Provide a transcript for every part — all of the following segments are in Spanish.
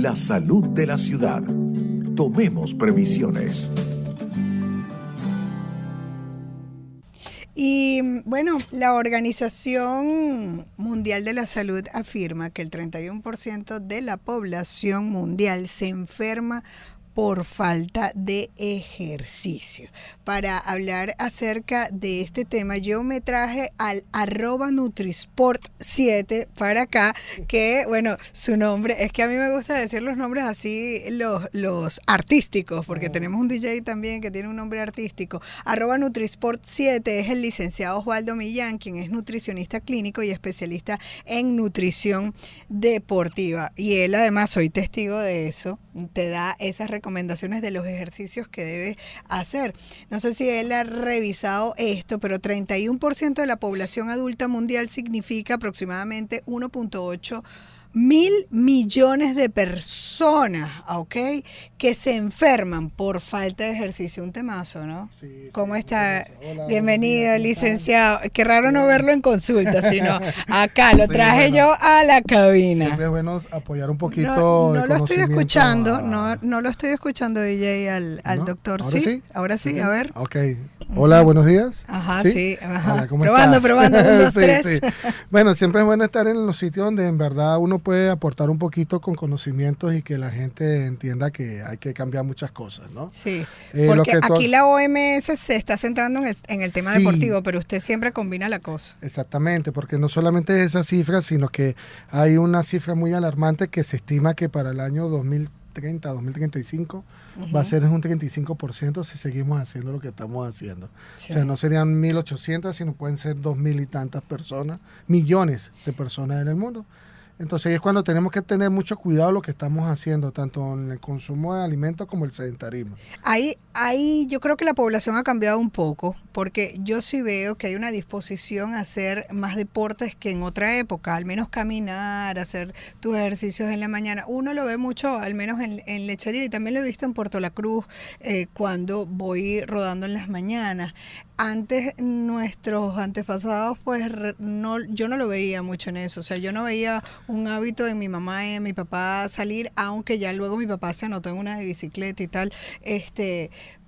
la salud de la ciudad. Tomemos previsiones. Y bueno, la Organización Mundial de la Salud afirma que el 31% de la población mundial se enferma por falta de ejercicio. Para hablar acerca de este tema, yo me traje al @Nutrisport7 para acá, que bueno, su nombre, es que a mí me gusta decir los nombres así, los artísticos, porque tenemos un DJ también que tiene un nombre artístico. @Nutrisport7 es el licenciado Osvaldo Millán, quien es nutricionista clínico y especialista en nutrición deportiva. Y él además, soy testigo de eso, te da esas recomendaciones de los ejercicios que debes hacer. No sé si él ha revisado esto, pero 31% de la población adulta mundial significa aproximadamente 1.8 mil millones de personas, ¿ok? Que se enferman por falta de ejercicio. Un temazo, ¿no? Sí, ¿cómo está? Hola, bienvenido, licenciado. Qué raro no verlo en consulta, sino acá lo traje yo a la cabina. Siempre es bueno apoyar un poquito. No lo estoy escuchando, no lo estoy escuchando, DJ, al ¿no? Doctor. ¿Ahora sí? Ahora sí, a ver. Ok. Hola, buenos días. Ajá, sí. Ajá. Hola, ¿cómo probando, estás? 1, 2, 3. Sí. Bueno, siempre es bueno estar en los sitios donde en verdad uno puede aportar un poquito con conocimientos y que la gente entienda que hay que cambiar muchas cosas, ¿no? Sí, porque aquí la OMS se está centrando en el tema deportivo, pero usted siempre combina la cosa. Exactamente, porque no solamente es esa cifra, sino que hay una cifra muy alarmante que se estima que para el año 2035 va a ser un 35% si seguimos haciendo lo que estamos haciendo. Sí. O sea, no serían 1.800, sino pueden ser 2.000 y tantas personas, millones de personas en el mundo. Entonces es cuando tenemos que tener mucho cuidado lo que estamos haciendo, tanto en el consumo de alimentos como el sedentarismo. Ahí yo creo que la población ha cambiado un poco, porque yo sí veo que hay una disposición a hacer más deportes que en otra época, al menos caminar, hacer tus ejercicios en la mañana. Uno lo ve mucho, al menos en Lechería, y también lo he visto en Puerto La Cruz, cuando voy rodando en las mañanas. Antes nuestros antepasados, pues yo no lo veía mucho en eso, o sea, yo no veía un hábito en mi mamá y en mi papá salir, aunque ya luego mi papá se anotó en una de bicicleta y tal,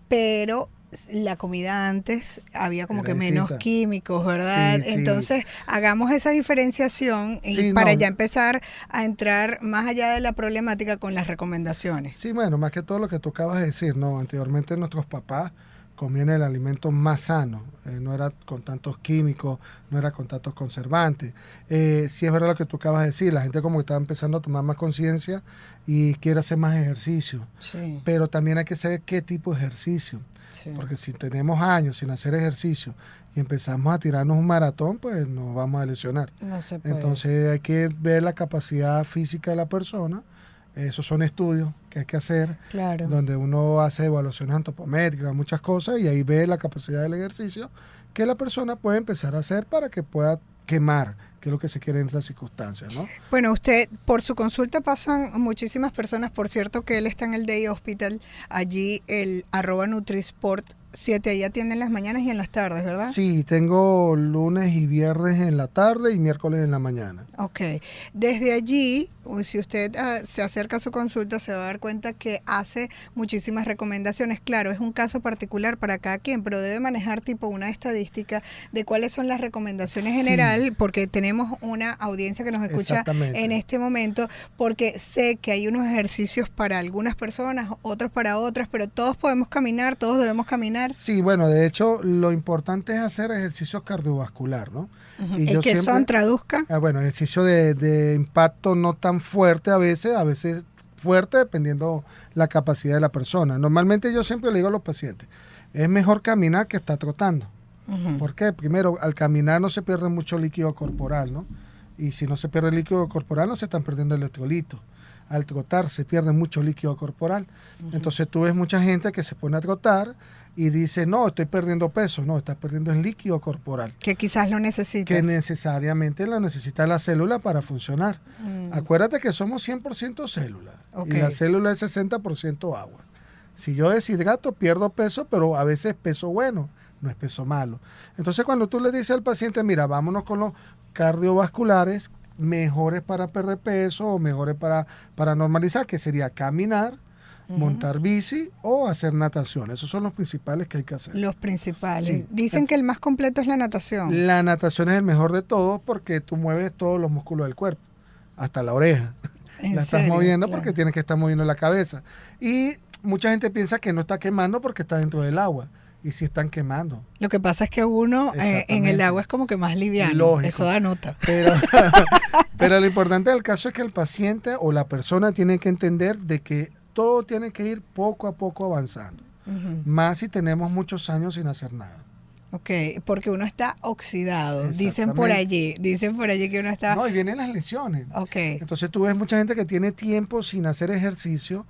pero la comida antes había como que menos químicos, ¿verdad? Sí, entonces, hagamos esa diferenciación para ya empezar a entrar más allá de la problemática con las recomendaciones. Sí, bueno, más que todo lo que tú acabas de decir, ¿no? Anteriormente nuestros papás comían el alimento más sano, no era con tantos químicos, no era con tantos conservantes. Sí es verdad lo que tú acabas de decir, la gente como que está empezando a tomar más conciencia y quiere hacer más ejercicio, pero también hay que saber qué tipo de ejercicio, porque si tenemos años sin hacer ejercicio y empezamos a tirarnos un maratón, pues nos vamos a lesionar. No se puede. Entonces hay que ver la capacidad física de la persona. Esos son estudios que hay que hacer, donde uno hace evaluaciones antropométricas, muchas cosas, y ahí ve la capacidad del ejercicio que la persona puede empezar a hacer para que pueda quemar, que es lo que se quiere en estas circunstancias, ¿no? Bueno, usted, por su consulta pasan muchísimas personas, por cierto que él está en el Day Hospital, allí el @Nutrisport7, ahí atienden las mañanas y en las tardes, ¿verdad? Sí, tengo lunes y viernes en la tarde y miércoles en la mañana. Ok, desde allí, si usted se acerca a su consulta, se va a dar cuenta que hace muchísimas recomendaciones. Claro, es un caso particular para cada quien, pero debe manejar tipo una estadística de cuáles son las recomendaciones general, porque tenemos una audiencia que nos escucha en este momento, porque sé que hay unos ejercicios para algunas personas, otros para otras, pero todos podemos caminar, todos debemos caminar. Sí, bueno, de hecho, lo importante es hacer ejercicio cardiovascular, ¿no? ¿Y qué siempre, son? Traduzca. Bueno, ejercicio de impacto no tan fuerte a veces fuerte dependiendo la capacidad de la persona. Normalmente yo siempre le digo a los pacientes, es mejor caminar que estar trotando. ¿Por qué? Primero, al caminar no se pierde mucho líquido corporal, ¿no? Y si no se pierde el líquido corporal, no se están perdiendo electrolitos. Al trotar se pierde mucho líquido corporal. Entonces tú ves mucha gente que se pone a trotar y dice, no, estoy perdiendo peso. No, estás perdiendo el líquido corporal. Que quizás lo necesitas. Que necesariamente lo necesita la célula para funcionar. Acuérdate que somos 100% célula. Y la célula es 60% agua. Si yo deshidrato, pierdo peso, pero a veces peso bueno, no es peso malo. Entonces cuando tú le dices al paciente, mira, vámonos con los cardiovasculares, mejores para perder peso o mejores para normalizar, que sería caminar, montar bici o hacer natación. Esos son los principales que hay que hacer. Los principales. Sí. Dicen que el más completo es la natación. La natación es el mejor de todos porque tú mueves todos los músculos del cuerpo, hasta la oreja. ¿En La estás serio? moviendo Claro. porque tienes que estar moviendo la cabeza. Y mucha gente piensa que no está quemando porque está dentro del agua. Y sí están quemando. Lo que pasa es que uno en el Exactamente. agua es como que más liviano. Lógico. Eso da nota. Pero, pero lo importante del caso es que el paciente o la persona tiene que entender de que todo tiene que ir poco a poco avanzando. Ujú. Más si tenemos muchos años sin hacer nada. Ok, porque uno está oxidado. Exactamente. Dicen por allí que uno está... No, y vienen las lesiones. Ok. Entonces tú ves mucha gente que tiene tiempo sin hacer ejercicio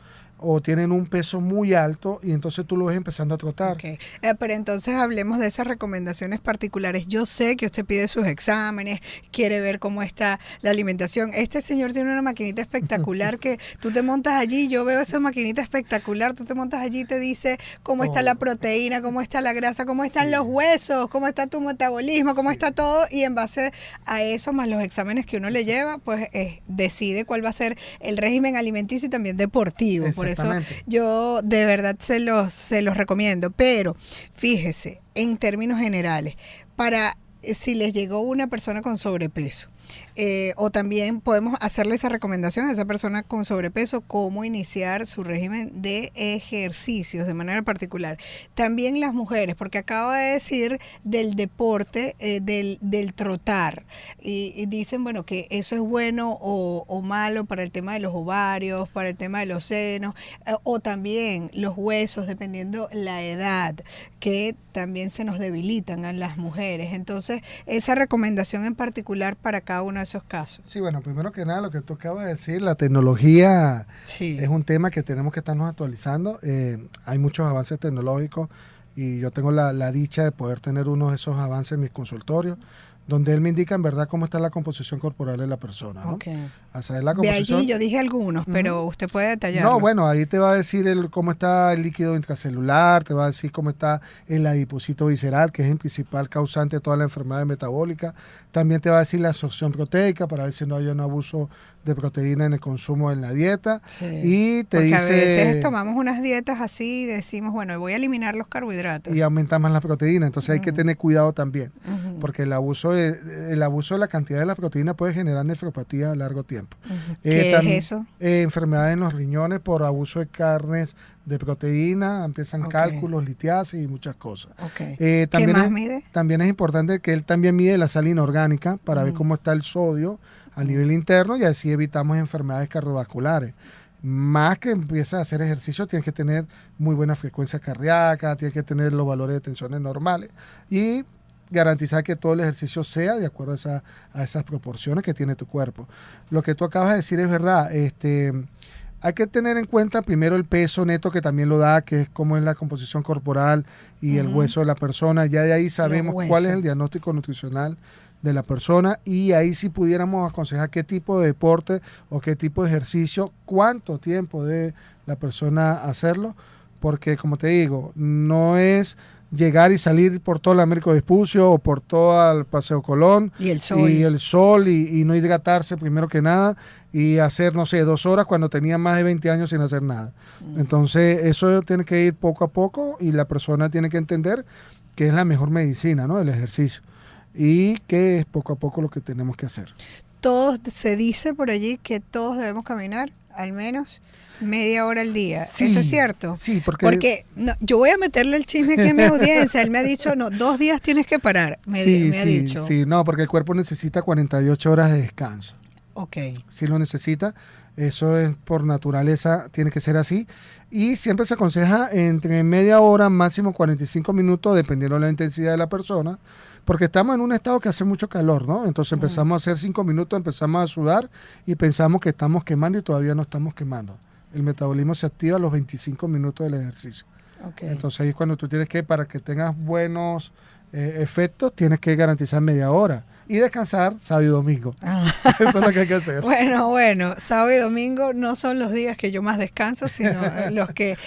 o tienen un peso muy alto y entonces tú lo ves empezando a trotar. Ok. Pero entonces hablemos de esas recomendaciones particulares. Yo sé que usted pide sus exámenes, quiere ver cómo está la alimentación. Este señor tiene una maquinita espectacular que tú te montas allí, yo veo esa maquinita espectacular, tú te montas allí y te dice cómo está la proteína, cómo está la grasa, cómo están los huesos, cómo está tu metabolismo, cómo está todo, y en base a eso, más los exámenes que uno le lleva, pues decide cuál va a ser el régimen alimenticio y también deportivo. Por eso Exactamente. yo de verdad se los recomiendo. Pero fíjese, en términos generales, para si les llegó una persona con sobrepeso, o también podemos hacerle esa recomendación a esa persona con sobrepeso, cómo iniciar su régimen de ejercicios de manera particular. También las mujeres, porque acaba de decir del deporte, del trotar, y dicen, bueno, que eso es bueno o malo para el tema de los ovarios, para el tema de los senos, o también los huesos, dependiendo la edad, que también se nos debilitan a las mujeres. Entonces, esa recomendación en particular para cada uno de esos casos. Sí, bueno, primero que nada, lo que tú acabas de decir, la tecnología Sí. es un tema que tenemos que estarnos actualizando. Hay muchos avances tecnológicos y yo tengo la dicha de poder tener uno de esos avances en mis consultorios, donde él me indica en verdad cómo está la composición corporal de la persona, ¿no? Ok. Al saber la De composición... allí yo dije algunos, pero usted puede detallarlo. No, bueno, ahí te va a decir cómo está el líquido intracelular, te va a decir cómo está el adipocito visceral, que es el principal causante de toda la enfermedad metabólica. También te va a decir la absorción proteica, para ver si no hay un abuso de proteína en el consumo en la dieta. Sí. Y te Porque dice... a veces tomamos unas dietas así y decimos, bueno, voy a eliminar los carbohidratos. Y aumenta más la proteína, entonces hay que tener cuidado también, Ujú. porque el abuso de la cantidad de la proteína puede generar nefropatía a largo tiempo. ¿Qué es También, eso? enfermedades en los riñones por abuso de carnes de proteína, empiezan Ok. cálculos, litiasis y muchas cosas. Ok. ¿Qué más mide? También es importante que él también mide la sal inorgánica para ver cómo está el sodio a nivel interno y así evitamos enfermedades cardiovasculares. Más que empieces a hacer ejercicio, tienes que tener muy buena frecuencia cardíaca, tienes que tener los valores de tensiones normales y garantizar que todo el ejercicio sea de acuerdo a esas proporciones que tiene tu cuerpo. Lo que tú acabas de decir es verdad. Hay que tener en cuenta primero el peso neto que también lo da, que es cómo es la composición corporal y el hueso de la persona. Ya de ahí sabemos cuál es el diagnóstico nutricional de la persona y ahí sí pudiéramos aconsejar qué tipo de deporte o qué tipo de ejercicio, cuánto tiempo debe la persona hacerlo, porque como te digo, no es llegar y salir por todo el Américo Vespucio o por todo el Paseo Colón Y el sol. y no hidratarse primero que nada y hacer, no sé, 2 horas cuando tenía más de 20 años sin hacer nada. Entonces eso tiene que ir poco a poco y la persona tiene que entender que es la mejor medicina, ¿no? El ejercicio y que es poco a poco lo que tenemos que hacer. Todos, se dice por allí que todos debemos caminar al menos media hora al día. Sí, ¿Eso es cierto? sí, porque no, yo voy a meterle el chisme aquí a mi audiencia. Él me ha dicho, no, 2 días tienes que parar. Me ha dicho. Sí, no, porque el cuerpo necesita 48 horas de descanso. Ok. Si lo necesita, eso es por naturaleza, tiene que ser así. Y siempre se aconseja entre media hora, máximo 45 minutos, dependiendo de la intensidad de la persona, porque estamos en un estado que hace mucho calor, ¿no? Entonces empezamos a hacer 5 minutos, empezamos a sudar y pensamos que estamos quemando y todavía no estamos quemando. El metabolismo se activa a los 25 minutos del ejercicio. Okay. Entonces ahí es cuando tú tienes que, para que tengas buenos efectos, tienes que garantizar media hora. Y descansar sábado y domingo. Eso es lo que hay que hacer. Bueno, sábado y domingo no son los días que yo más descanso, sino los que...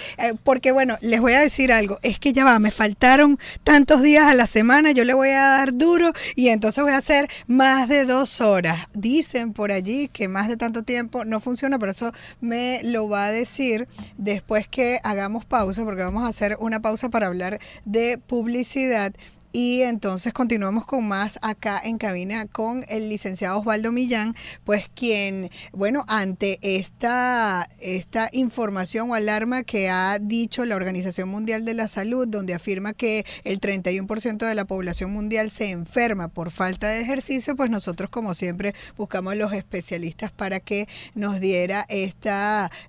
porque bueno, les voy a decir algo, es que ya va, me faltaron tantos días a la semana, yo le voy a dar duro y entonces voy a hacer más de 2 horas. Dicen por allí que más de tanto tiempo no funciona, pero eso me lo va a decir después que hagamos pausa, porque vamos a hacer una pausa para hablar de publicidad. Y entonces continuamos con más acá en cabina con el licenciado Osvaldo Millán, pues quien, bueno, ante esta información o alarma que ha dicho la Organización Mundial de la Salud, donde afirma que el 31% de la población mundial se enferma por falta de ejercicio, pues nosotros como siempre buscamos a los especialistas para que nos diera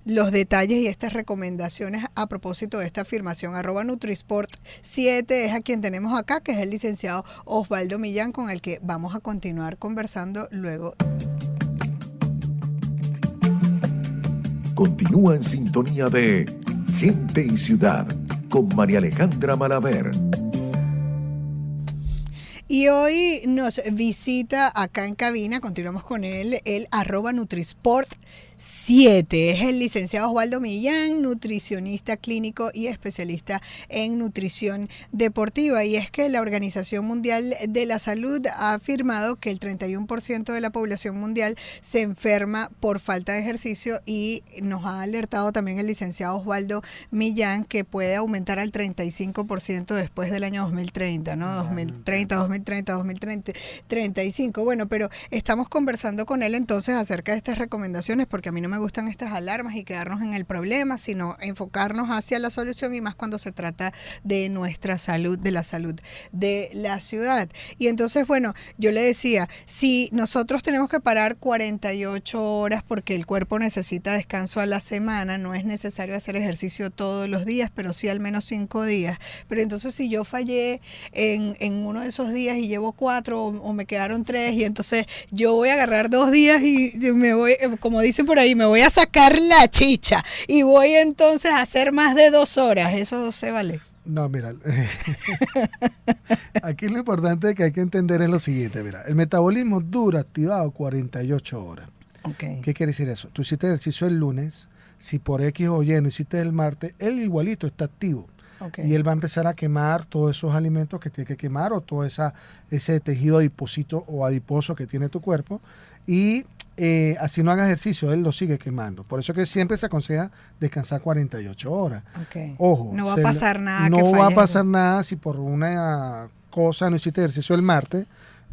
los detalles y estas recomendaciones a propósito de esta afirmación. @Nutrisport7 es a quien tenemos acá, que es el licenciado Osvaldo Millán, con el que vamos a continuar conversando luego. Continúa en sintonía de Gente y Ciudad con María Alejandra Malaver. Y hoy nos visita acá en cabina, continuamos con él, el @Nutrisport7. Es el licenciado Osvaldo Millán, nutricionista clínico y especialista en nutrición deportiva. Y es que la Organización Mundial de la Salud ha afirmado que el 31% de la población mundial se enferma por falta de ejercicio, y nos ha alertado también el licenciado Osvaldo Millán que puede aumentar al 35% después del año 2030, ¿no? 2035. Bueno, pero estamos conversando con él entonces acerca de estas recomendaciones, porque a mí no me gustan estas alarmas y quedarnos en el problema, sino enfocarnos hacia la solución, y más cuando se trata de nuestra salud, de la salud de la ciudad. Y entonces, bueno, yo le decía, si nosotros tenemos que parar 48 horas porque el cuerpo necesita descanso a la semana, no es necesario hacer ejercicio todos los días, pero sí al menos 5 días. Pero entonces si yo fallé en uno de esos días y llevo 4 o me quedaron 3, y entonces yo voy a agarrar 2 días y me voy, como dicen por ahí, me voy a sacar la chicha y voy entonces a hacer más de 2 horas. ¿Eso se vale? No, mira, aquí lo importante que hay que entender es lo siguiente, mira, el metabolismo dura activado 48 horas. Okay. ¿Qué quiere decir eso? Tú hiciste ejercicio el lunes, si por X o Y no hiciste el martes, él igualito está activo. Okay. Y él va a empezar a quemar todos esos alimentos que tiene que quemar, o todo ese tejido adiposito o adiposo que tiene tu cuerpo, y así no haga ejercicio, él lo sigue quemando. Por eso que siempre se aconseja descansar 48 horas. Okay. Ojo, no va a pasar nada. No va a pasar nada si por una cosa no hiciste ejercicio el martes,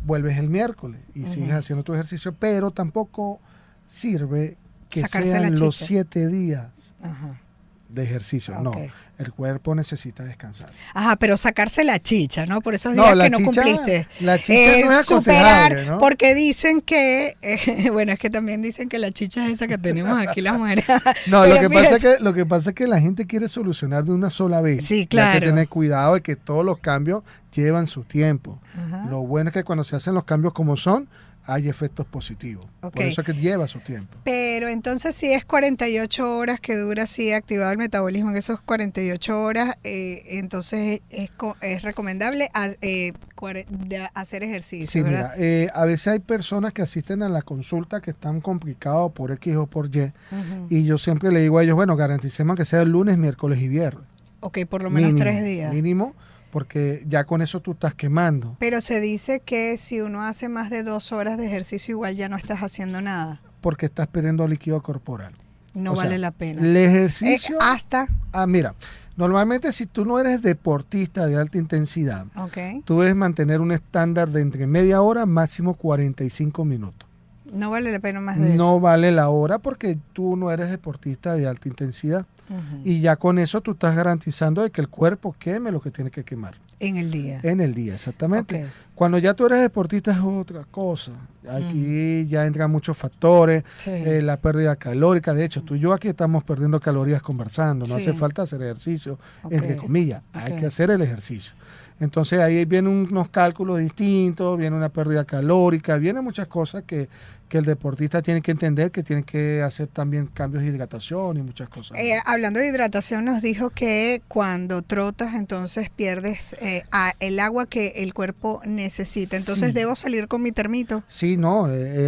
vuelves el miércoles y sigues haciendo tu ejercicio, pero tampoco sirve que sacarse sean la los chicha. 7 días. De ejercicio, no, el cuerpo necesita descansar. Ajá, pero sacarse la chicha, ¿no? Por esos días que no cumpliste. La chicha no es superar, ¿no? Porque dicen que, bueno, es que también dicen que la chicha es esa que tenemos aquí las mujeres. No, lo que pasa es que la gente quiere solucionar de una sola vez. Sí, claro. Hay que tener cuidado de que todos los cambios llevan su tiempo. Lo bueno es que cuando se hacen los cambios como son, hay efectos positivos. Por eso es que lleva su tiempo. Pero entonces si es 48 horas que dura así activado el metabolismo, en esos 48 horas, entonces es recomendable hacer ejercicio. Sí, ¿verdad? Mira, a veces hay personas que asisten a la consulta que están complicados por X o por Y, y yo siempre le digo a ellos, bueno, garanticemos que sea el lunes, miércoles y viernes. Ok, por lo menos mínimo, 3 días. Mínimo, porque ya con eso tú estás quemando. Pero se dice que si uno hace más de 2 horas de ejercicio, igual ya no estás haciendo nada. Porque estás perdiendo líquido corporal. No vale la pena. El ejercicio... hasta... mira, normalmente si tú no eres deportista de alta intensidad, tú debes mantener un estándar de entre media hora, máximo 45 minutos. No vale la pena más de eso. No vale la hora porque tú no eres deportista de alta intensidad. Y ya con eso tú estás garantizando de que el cuerpo queme lo que tiene que quemar. En el día. En el día, exactamente. Cuando ya tú eres deportista es otra cosa. Aquí ya entran muchos factores, la pérdida calórica. De hecho, tú y yo aquí estamos perdiendo calorías conversando. No hace falta hacer ejercicio, entre comillas. Hay que hacer el ejercicio. Entonces ahí vienen unos cálculos distintos, viene una pérdida calórica, vienen muchas cosas que que el deportista tiene que entender que tiene que hacer también cambios de hidratación y muchas cosas. Hablando de hidratación, nos dijo que cuando trotas entonces pierdes el agua que el cuerpo necesita. Entonces, Sí. ¿debo salir con mi termito? Sí, no,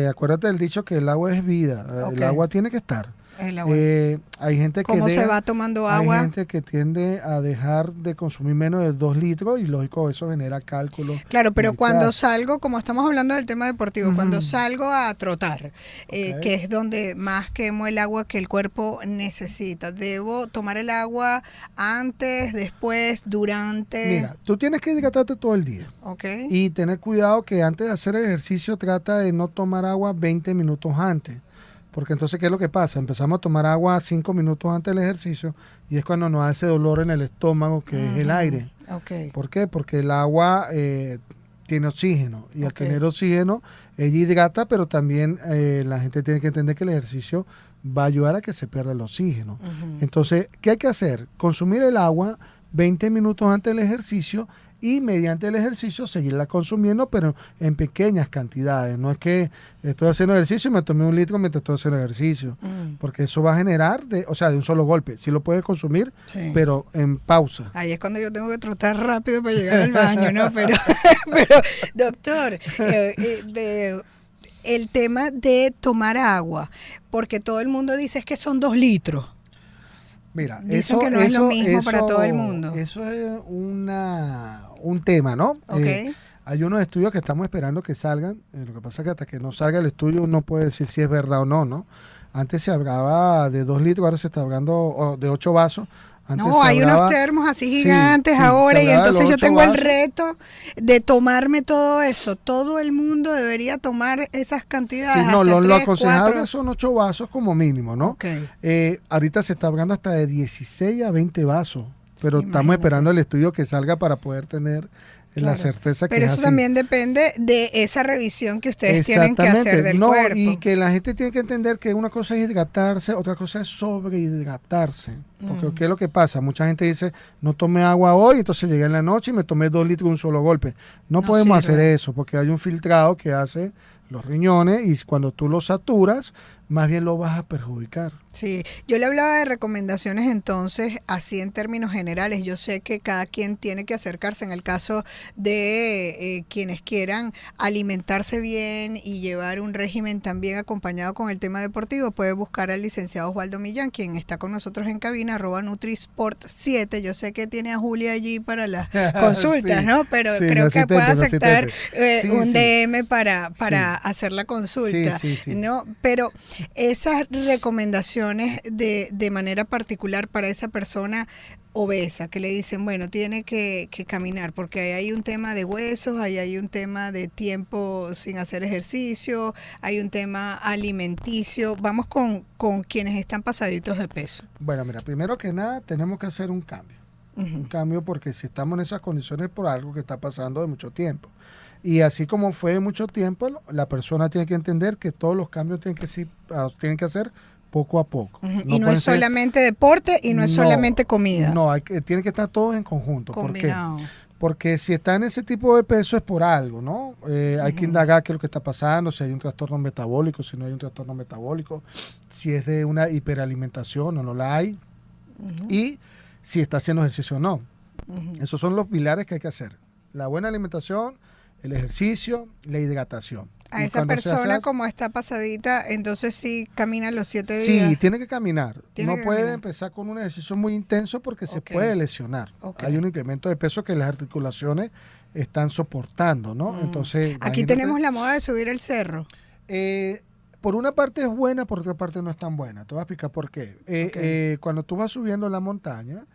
acuérdate del dicho que el agua es vida, el Ok. agua tiene que estar. El agua. Hay gente que ¿Cómo se va tomando agua? Hay gente que tiende a dejar de consumir menos de 2 litros y lógico eso genera cálculos. Claro, pero en cuando el salgo, como estamos hablando del tema deportivo, cuando salgo a trotar, Ok. que es donde más quemo el agua que el cuerpo necesita, ¿debo tomar el agua antes, después, durante? Mira, tú tienes que hidratarte todo el día ¿Ok? y tener cuidado que antes de hacer ejercicio trata de no tomar agua 20 minutos antes. Porque entonces, ¿qué es lo que pasa? Empezamos a tomar agua 5 minutos antes del ejercicio y es cuando nos da ese dolor en el estómago que es el aire. Ok. ¿Por qué? Porque el agua tiene oxígeno y al Ok. tener oxígeno ella hidrata, pero también la gente tiene que entender que el ejercicio va a ayudar a que se pierda el oxígeno. Ujú. Entonces, ¿qué hay que hacer? Consumir el agua 20 minutos antes del ejercicio y mediante el ejercicio seguirla consumiendo, pero en pequeñas cantidades. No es que estoy haciendo ejercicio y me tomé 1 litro mientras estoy haciendo ejercicio, porque eso va a generar, de un solo golpe. Sí lo puedes consumir, Sí. pero en pausa. Ahí es cuando yo tengo que trotar rápido para llegar al baño, ¿no? Pero doctor, el tema de tomar agua, porque todo el mundo dice es que son 2 litros. Mira, Dicen que no es lo mismo para todo el mundo. Eso es un tema, ¿no? Ok. Hay unos estudios que estamos esperando que salgan. Lo que pasa es que hasta que no salga el estudio uno puede decir si es verdad o no, ¿no? Antes se hablaba de 2 litros, ahora se está hablando de 8 vasos. Antes No, se hay hablaba- unos termos así Sí, gigantes sí, ahora se y hablaba de entonces los yo 8 tengo el vasos. reto de tomarme todo eso. Todo el mundo debería tomar esas cantidades. Sí, no, hasta lo 3, aconsejable 4. son 8 vasos como mínimo, ¿no? Ok. Ahorita se está hablando hasta de 16 a 20 vasos, pero Sí, estamos imagínate. esperando el estudio que salga para poder tener la Claro. certeza que Pero es eso así. también depende de esa revisión que ustedes tienen que hacer del no, cuerpo. y que la gente tiene que entender que una cosa es hidratarse, otra cosa es sobrehidratarse. Porque ¿qué es lo que pasa? Mucha gente dice, no tomé agua hoy, entonces llegué en la noche y me tomé 2 litros de un solo golpe. No No podemos sirve. hacer eso, porque hay un filtrado que hace los riñones y cuando tú los saturas, más bien lo vas a perjudicar. Sí, yo le hablaba de recomendaciones entonces, así en términos generales. Yo sé que cada quien tiene que acercarse en el caso de quienes quieran alimentarse bien y llevar un régimen también acompañado con el tema deportivo. Puede buscar al licenciado Osvaldo Millán, quien está con nosotros en cabina, @Nutrisport7. Yo sé que tiene a Julia allí para las consultas, Sí, ¿no? Pero sí, creo mi que puede asistente, mi aceptar asistente. Sí, un sí. DM para Sí. hacer la consulta, Sí, sí, sí. ¿no? Pero esas recomendaciones de manera particular para esa persona obesa, que le dicen, bueno, tiene que caminar, porque ahí hay un tema de huesos, ahí hay un tema de tiempo sin hacer ejercicio, hay un tema alimenticio. Vamos con quienes están pasaditos de peso. Bueno, mira, primero que nada tenemos que hacer un cambio. Ujú. Un cambio porque si estamos en esas condiciones por algo que está pasando de mucho tiempo. Y así como fue de mucho tiempo, la persona tiene que entender que todos los cambios tienen que hacer poco a poco. Ujú. Y no pueden es ser- solamente deporte y no es solamente comida. No, tiene que estar todos en conjunto. ¿Por qué? Combinado. Porque si está en ese tipo de peso es por algo, ¿no? Hay que indagar qué es lo que está pasando, si hay un trastorno metabólico, si no hay un trastorno metabólico, si es de una hiperalimentación o no la hay, y si está haciendo ejercicio o no. Ujú. Esos son los pilares que hay que hacer. La buena alimentación, el ejercicio, la hidratación. A Y esa cuando se persona hace- como está pasadita, entonces sí camina los 7 Sí, días. tiene que caminar. Tiene No que puede caminar. empezar con un ejercicio muy intenso porque se Ok. puede lesionar. Ok. Hay un incremento de peso que las articulaciones están soportando, ¿no? Entonces, Aquí imagínate, tenemos la moda de subir el cerro. por una parte es buena, por otra parte no es tan buena. Te voy a explicar por qué. Ok. Cuando tú vas subiendo la montaña,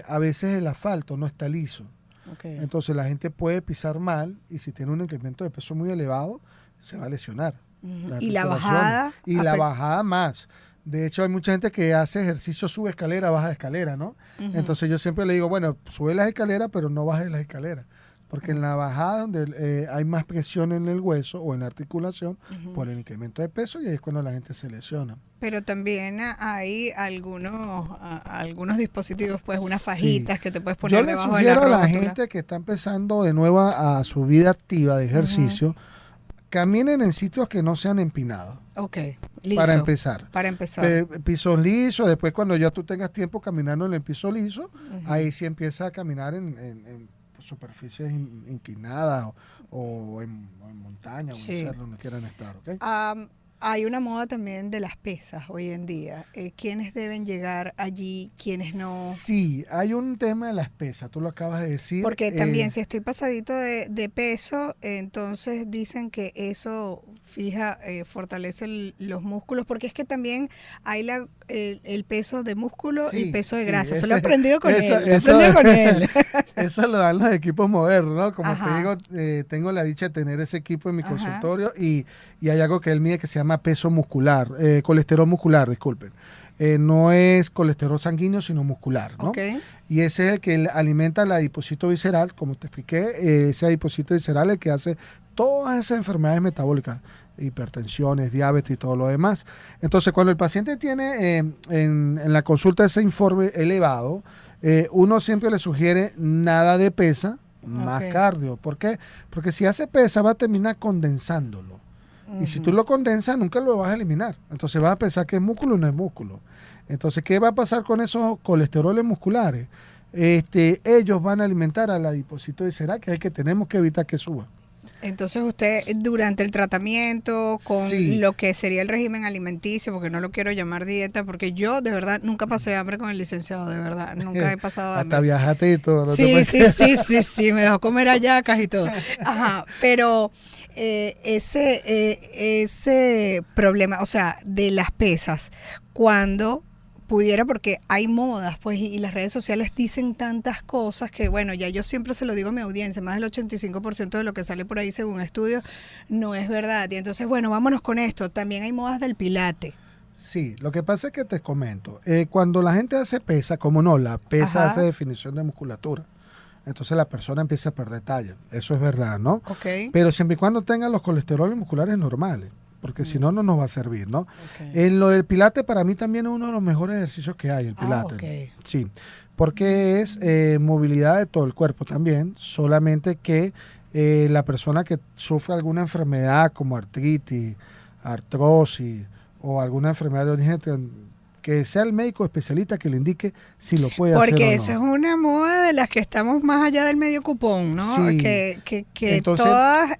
a veces el asfalto no está liso. Entonces la gente puede pisar mal y si tiene un incremento de peso muy elevado, se va a lesionar. las Y la articulaciones. bajada. Y la bajada más. De hecho, hay mucha gente que hace ejercicio, sube escalera, baja escalera, ¿no? Entonces yo siempre le digo, bueno, sube las escaleras, pero no bajes las escaleras. Porque en la bajada donde hay más presión en el hueso o en la articulación por el incremento de peso y ahí es cuando la gente se lesiona. Pero también hay algunos dispositivos, pues unas fajitas que te puedes poner Yo le debajo de la sugiero a la rótula. gente que está empezando de nuevo a su vida activa de ejercicio caminen en sitios que no sean empinados. Ok, liso. Para empezar. Para empezar. Pisos lisos, después cuando ya tú tengas tiempo caminando en el piso liso, Ujú. ahí sí empieza a caminar en superficies inclinadas o en montaña o Sí. en cerro, donde quieran estar, ¿ok? Hay una moda también de las pesas hoy en día. ¿Quiénes deben llegar allí? ¿Quiénes no? Sí, hay un tema de las pesas, tú lo acabas de decir. Porque también si estoy pasadito de peso, entonces dicen que eso fortalece los músculos, porque es que también hay el peso de músculo y Sí, peso de sí, grasa. Eso ese- lo he aprendido con eso- él. Lo he eso- aprendido con él. Eso lo dan los equipos modernos, ¿no? Como Ajá. te digo, tengo la dicha de tener ese equipo en mi Ajá. consultorio y hay algo que él mide que se llama peso muscular, colesterol muscular, disculpen. No es colesterol sanguíneo, sino muscular, ¿no? Ok. Y ese es el que alimenta el adipocito visceral, como te expliqué, ese adipocito visceral es el que hace todas esas enfermedades metabólicas, hipertensiones, diabetes y todo lo demás. Entonces, cuando el paciente tiene en la consulta ese informe elevado, uno siempre le sugiere nada de pesa, más Ok. cardio. ¿Por qué? Porque si hace pesa va a terminar condensándolo. Y si tú lo condensas, nunca lo vas a eliminar. Entonces vas a pensar que es músculo y no es músculo. Entonces, ¿qué va a pasar con esos colesteroles musculares? Ellos van a alimentar al adipocito visceral, que es el que tenemos que evitar que suba. Entonces usted durante el tratamiento con Sí. lo que sería el régimen alimenticio, porque no lo quiero llamar dieta, porque yo de verdad nunca pasé hambre con el licenciado, de verdad, nunca he pasado Hasta hambre. viajaste y todo. ¿no te Sí, puedes- sí, me dejó comer hallacas y todo. Ajá, pero ese problema, o sea, de las pesas, cuando pudiera, porque hay modas, pues, y las redes sociales dicen tantas cosas que, bueno, ya yo siempre se lo digo a mi audiencia, más del 85% de lo que sale por ahí según estudios no es verdad. Y entonces, bueno, vámonos con esto. También hay modas del pilate. Sí, lo que pasa es que te comento, cuando la gente hace pesa, como no, la pesa Ajá. hace definición de musculatura, entonces la persona empieza a perder talla, eso es verdad, ¿no? Ok. Pero siempre y cuando tenga los colesteroles musculares normales, porque si no, no nos va a servir, ¿no? Ok. En lo del pilate para mí también es uno de los mejores ejercicios que hay, el pilate. Ok. Sí, porque es movilidad de todo el cuerpo también, solamente que la persona que sufre alguna enfermedad como artritis, artrosis o alguna enfermedad de origen, que sea el médico especialista que le indique si lo puede hacer o Porque no. eso es una moda de las que estamos más allá del medio cupón, ¿no? Sí. Que Entonces- todas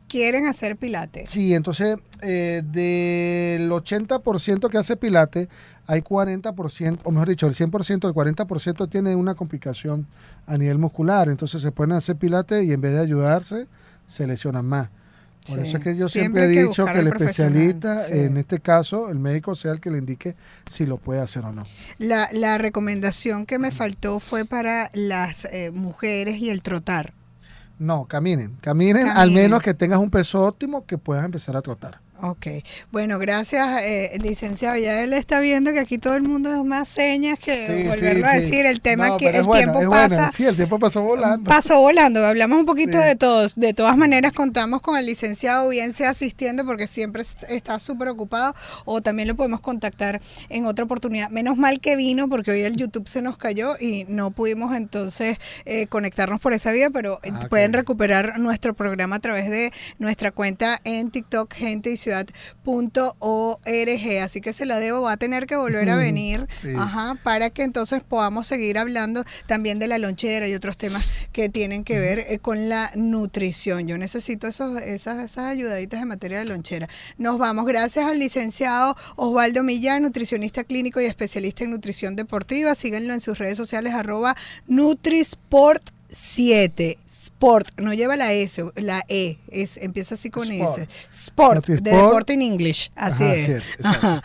quieren hacer pilates. Sí, entonces del 80% que hace pilate, hay 40%, o mejor dicho, el 100%, el 40% tiene una complicación a nivel muscular. Entonces se pueden hacer pilate y en vez de ayudarse, se lesionan más. Por Sí. eso es que yo Siempre siempre he hay que dicho buscar que el al profesional, especialista, sí. en este caso, el médico sea el que le indique si lo puede hacer o no. La recomendación que me faltó fue para las mujeres y el trotar. No, caminen, al Caminen. menos que tengas un peso óptimo que puedas empezar a trotar. Ok, bueno, gracias, licenciado. Ya él está viendo que aquí todo el mundo es más señas que Sí, volverlo a sí, decir. El tema No, que pero el es bueno, tiempo es bueno. pasa. Sí, el tiempo pasó volando. Pasó volando, hablamos un poquito Sí. de todos. De todas maneras, contamos con el licenciado, bien sea asistiendo, porque siempre está súper ocupado, o también lo podemos contactar en otra oportunidad. Menos mal que vino, porque hoy el YouTube se nos cayó y no pudimos entonces conectarnos por esa vía, pero pueden Ok. recuperar nuestro programa a través de nuestra cuenta en TikTok, genteyciudad.org. Así que se la debo, va a tener que volver a venir. Sí. Ajá, para que entonces podamos seguir hablando también de la lonchera y otros temas que tienen que ver con la nutrición. Yo necesito esas ayudaditas en materia de lonchera. Nos vamos, gracias al licenciado Osvaldo Millán, nutricionista clínico y especialista en nutrición deportiva. Síguenlo en sus redes sociales, @Nutrisport 7. Sport, no lleva la S, la E, empieza así con Sport. S. Sport, de Nutrisport. deporte en English, así Ajá, es. así es, exacto. Ajá.